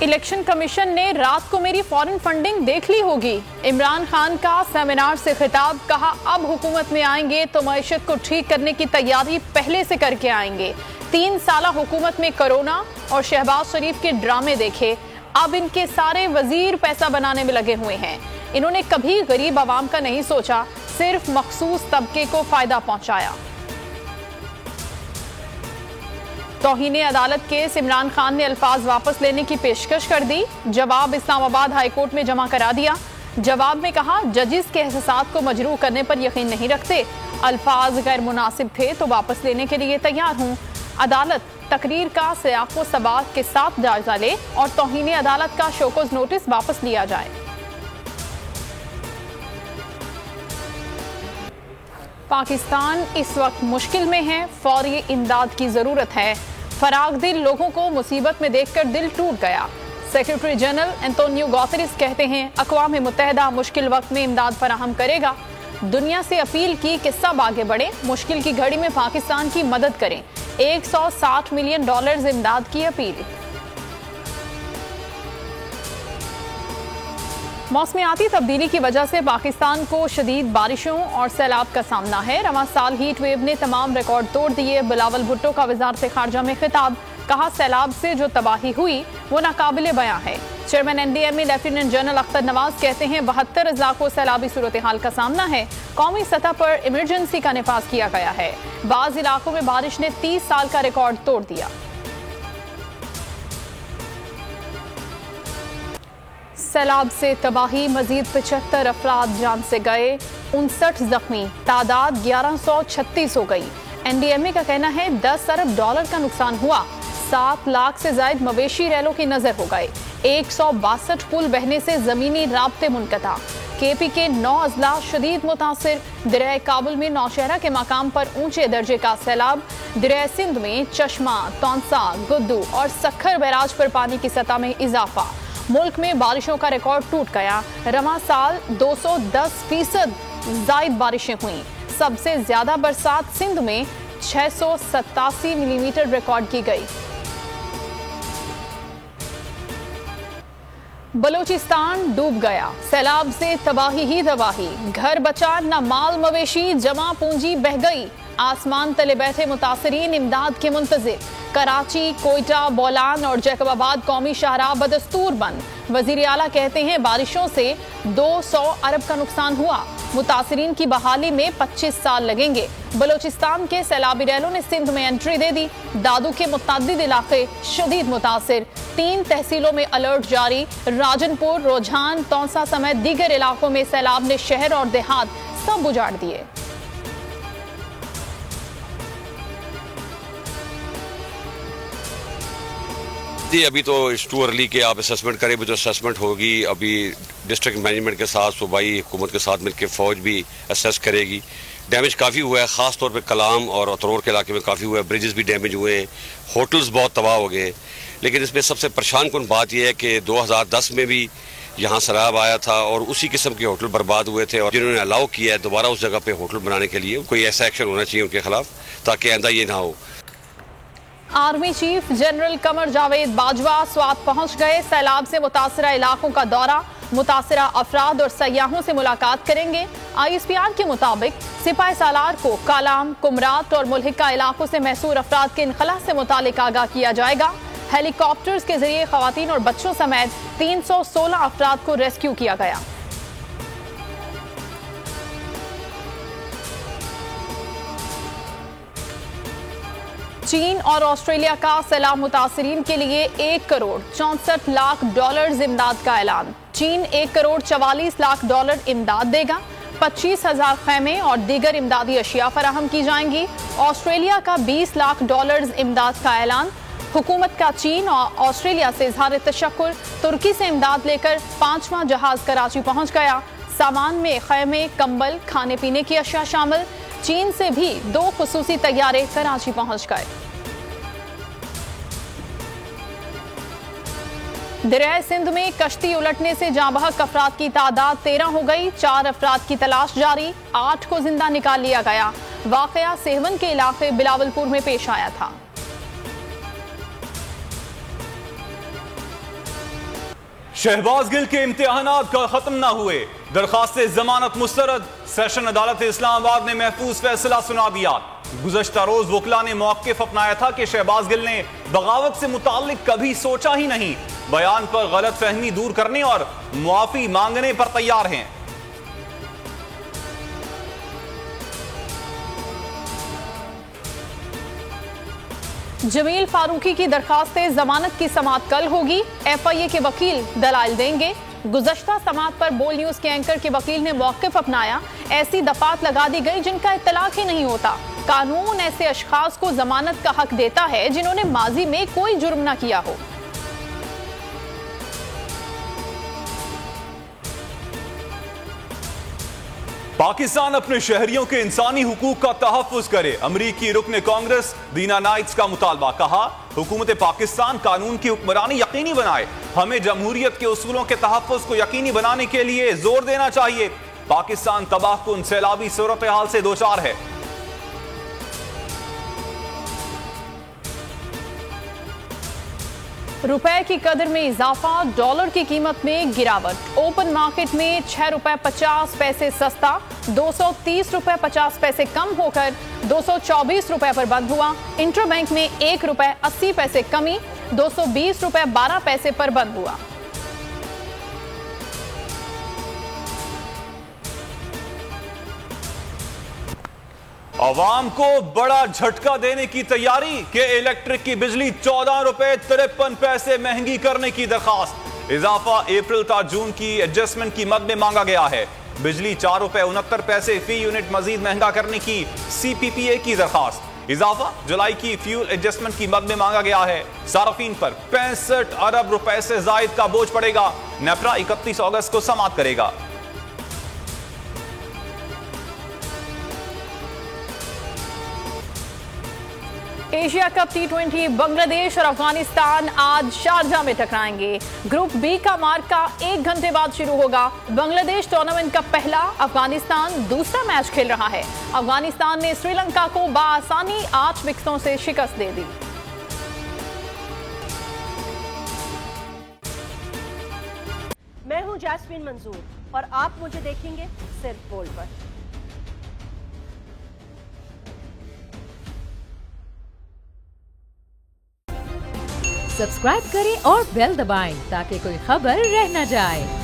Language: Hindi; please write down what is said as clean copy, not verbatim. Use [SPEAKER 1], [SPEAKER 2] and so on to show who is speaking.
[SPEAKER 1] इलेक्शन कमीशन ने रात को मेरी फॉरेन फंडिंग देख ली होगी। इमरान खान का सेमिनार से खिताब, कहा अब हुकूमत में आएंगे तो मईशत को ठीक करने की तैयारी पहले से करके आएंगे। 3 साल हुकूमत में कोरोना और शहबाज शरीफ के ड्रामे देखे, अब इनके सारे वजीर पैसा बनाने में लगे हुए हैं। इन्होंने कभी गरीब आवाम का नहीं सोचा, सिर्फ मखसूस तबके को फायदा पहुंचाया। तौहीन अदालत केस, इमरान खान ने अल्फाज वापस लेने की पेशकश कर दी। जवाब इस्लामाबाद हाई कोर्ट में जमा करा दिया। जवाब में कहा, जजिस के एहसासात को मजरूह करने पर यकीन नहीं रखते, अल्फाज गैर मुनासिब थे तो वापस लेने के लिए तैयार हूँ। अदालत तकरीर का सियाक़ व सबाक़ के साथ जायजा ले और तौहीन अदालत का शोकॉज नोटिस वापस लिया जाए। पाकिस्तान इस वक्त मुश्किल में है, फौरी इमदाद की जरूरत है। फराग दिल लोगों को मुसीबत में देखकर दिल टूट गया। सेक्रेटरी जनरल एंटोनियो गुतेरेस कहते हैं, अक़वाम मुत्तहिदा मुश्किल वक्त में इमदाद फराहम करेगा। दुनिया से अपील की कि सब आगे बढ़े, मुश्किल की घड़ी में पाकिस्तान की मदद करें। $160 मिलियन इमदाद की अपील। मौसमियाती तब्दीली की वजह से पाकिस्तान को शदीद बारिशों और सैलाब का सामना है। रवां साल हीट वेव ने तमाम रिकॉर्ड तोड़ दिए। बिलावल भुट्टो का वजारत खारजा में खिताब, कहा सैलाब से जो तबाही हुई वो नाकाबिले बयां है। Chairman NDMA lieutenant general Akhtar Nawaz कहते हैं, 72 अजला को सैलाबी सूरत हाल का सामना है। कौमी सतह पर इमरजेंसी का निफाज किया गया है। बाज़ इलाकों में बारिश ने 30 साल का रिकॉर्ड तोड़ दिया। सैलाब से तबाही, मजीद 75 अफराद जान से गए, 59 जख्मी, तादाद 1136 हो गई। NDMA का कहना है $10 अरब का नुकसान हुआ। 7 लाख से ज्यादा मवेशी रैलों की नजर हो गए। 162 पुल बहने से जमीनी राब्ते मुनक़ता। KP के 9 अजला शदीद मुतासिर। दरिया काबुल में नौशहरा के मकाम पर ऊंचे दर्जे का सैलाब। दरिया सिंध में चश्मा, तौंसा, गुद्दू और सखर बैराज पर पानी की सतह में इजाफा। मुल्क में बारिशों का रिकॉर्ड टूट गया। रवां साल 210% जायद बारिशें हुई। सबसे ज्यादा बरसात सिंध में 687 मिलीमीटर रिकॉर्ड की गई। बलूचिस्तान डूब गया। सैलाब से तबाही ही तबाही, घर बचा न माल मवेशी, जमा पूंजी बह गई। आसमान तले बैठे मुतासरीन इमदाद के मुंतजिर। कराची, कोयटा, बोलान और जैकबाबाद कौमी शाहराह बदस्तूर बंद। वजीर आला कहते हैं, बारिशों से 200 अरब का नुकसान हुआ। मुतासरीन की बहाली में 25 साल लगेंगे। बलूचिस्तान के सैलाबी रैलों ने सिंध में एंट्री दे दी। दादू के मुतअद्दिद इलाके शदीद मुतासिर। 3 तहसीलों में अलर्ट जारी। राजनपुर, रोझान, तौंसा समेत दीगर इलाकों में सैलाब ने शहर और देहात सब उजाड़ दिए।
[SPEAKER 2] अभी तो इट्स टू अर्ली के आप असेसमेंट करें, भी तो असेसमेंट होगी। अभी डिस्ट्रिक्ट मैनेजमेंट के साथ सूबाई हुकूमत के साथ मिलकर फौज भी असेस करेगी। डैमेज काफ़ी हुआ है, ख़ास तौर पे कलाम और अतरोर के इलाके में काफ़ी हुआ है। ब्रिजेस भी डैमेज हुए हैं, होटल्स बहुत तबाह हो गए। लेकिन इसमें सबसे परेशान कुन बात यह है कि 2010 में भी यहाँ सैलाब आया था और उसी किस्म के होटल बर्बाद हुए थे। और जिन्होंने अलाउ किया है दोबारा उस जगह पे होटल बनाने के लिए, कोई ऐसा एक्शन होना चाहिए उनके खिलाफ ताकि आइंदा ये ना हो।
[SPEAKER 1] Army chief general Qamar Javed Bajwa Swat पहुंच गए। सैलाब से मुतासरा इलाकों का दौरा, मुतासरा अफराद और सयाहों से मुलाकात करेंगे। ISPR के मुताबिक सिपाही सालार को कालाम, कुमरात और मुल्हिका इलाकों से महसूर अफराद के इनखला से मुतालिक आगाह किया जाएगा। हेलीकॉप्टर्स के जरिए खवातीन और बच्चों समेत 316 अफराद को रेस्क्यू किया गया। चीन और ऑस्ट्रेलिया का सैलाब मुतासरीन के लिए $1 करोड़ 64 लाख इमदाद का ऐलान। चीन $1 करोड़ 44 लाख इमदाद देगा। 25,000 खैमे और दीगर इमदादी अशिया फराहम की जाएंगी। ऑस्ट्रेलिया का $20 लाख इमदाद का ऐलान। हुकूमत का चीन और ऑस्ट्रेलिया से इजहार तशक्कुर। तुर्की से इमदाद लेकर 5वां जहाज कराची पहुंच गया। सामान में खैमे, कंबल, खाने पीने की अशिया शामिल। चीन से भी 2 खुसूसी तैयारे कराची पहुंच गए। दरिया सिंध में कश्ती उलटने से जाँ बहक अफराद की तादाद 13 हो गई। 4 अफराद की तलाश जारी, 8 को जिंदा निकाल लिया गया। वाकया सेवन के इलाके बिलावलपुर में पेश आया था।
[SPEAKER 3] शहबाज गिल के इम्तिहानात का खत्म ना हुए, दरखास्ते जमानत मुस्तरद। सेशन अदालत इस्लामाबाद ने महफूज फैसला सुना दिया। गुज़श्ता रोज वकला ने मौक़िफ़ अपनाया था कि शहबाज गिल ने बगावत से मुताल्लिक कभी सोचा ही नहीं। बयान पर गलत फहमी दूर करने और मुआफ़ी मांगने पर तैयार हैं।
[SPEAKER 1] जमील फारूकी की दरखास्तें जमानत की समाअत कल होगी। FIA के वकील दलाइल देंगे। गुज़श्ता समाअत पर बोल न्यूज के एंकर के वकील ने मौक़िफ़ अपनाया। ऐसी दफात लगा दी गई जिनका इत्तलाक ही नहीं होता। कानून ऐसे अशखास को जमानत का हक देता है जिन्होंने माजी में कोई जुर्म न किया हो।
[SPEAKER 3] पाकिस्तान अपने शहरियों के इंसानी हुकूक का तहफ़्फ़ुज़ करे, अमरीकी रुकने कांग्रेस दीना नाइट्स का मुतालबा। कहा, हुकूमत पाकिस्तान कानून की हुक्मरानी यकीनी बनाए। हमें जमहूरियत के उसूलों के तहफ़्फ़ुज़ को यकीनी बनाने के लिए जोर देना चाहिए। पाकिस्तान तबाहकुन सैलाबी सूरत हाल से दोचार है।
[SPEAKER 1] रुपए की कदर में इजाफा, डॉलर की कीमत में गिरावट। ओपन मार्केट में ₹6.50 सस्ता, 230 रुपए 50 पैसे कम होकर 224 रुपए पर बंद हुआ। इंटरबैंक में ₹1.80 कमी, 220 रुपए 12 पैसे पर बंद हुआ।
[SPEAKER 3] अवाम को बड़ा झटका देने की तैयारी के इलेक्ट्रिक की बिजली ₹14.53 महंगी करने की दरखास्त। इजाफा अप्रैल ta जून की एडजस्टमेंट की मद में मांगा गया है। बिजली ₹4.69 फी यूनिट मजीद महंगा करने की CPPA की दरखास्त। इजाफा जुलाई की फ्यूल एडजस्टमेंट की मद में मांगा गया है। सार्फिन पर 65 अरब रुपए से जायद का बोझ पड़ेगा। नेफ्रा 31 अगस्त को समाप्त करेगा।
[SPEAKER 1] एशिया कप T20 बांग्लादेश और अफगानिस्तान आज शारजा में टकराएंगे। ग्रुप बी का मार्का 1 घंटे बाद शुरू होगा। बांग्लादेश टूर्नामेंट का पहला, अफगानिस्तान दूसरा मैच खेल रहा है। अफगानिस्तान ने श्रीलंका को बआसानी 8 विकेटों से शिकस्त दे दी।
[SPEAKER 4] मैं हूं जैस्मीन मंजूर और आप मुझे देखेंगे सिर्फ बोल पर।
[SPEAKER 5] सब्सक्राइब करें और बेल दबाएं ताकि कोई खबर रह न जाए।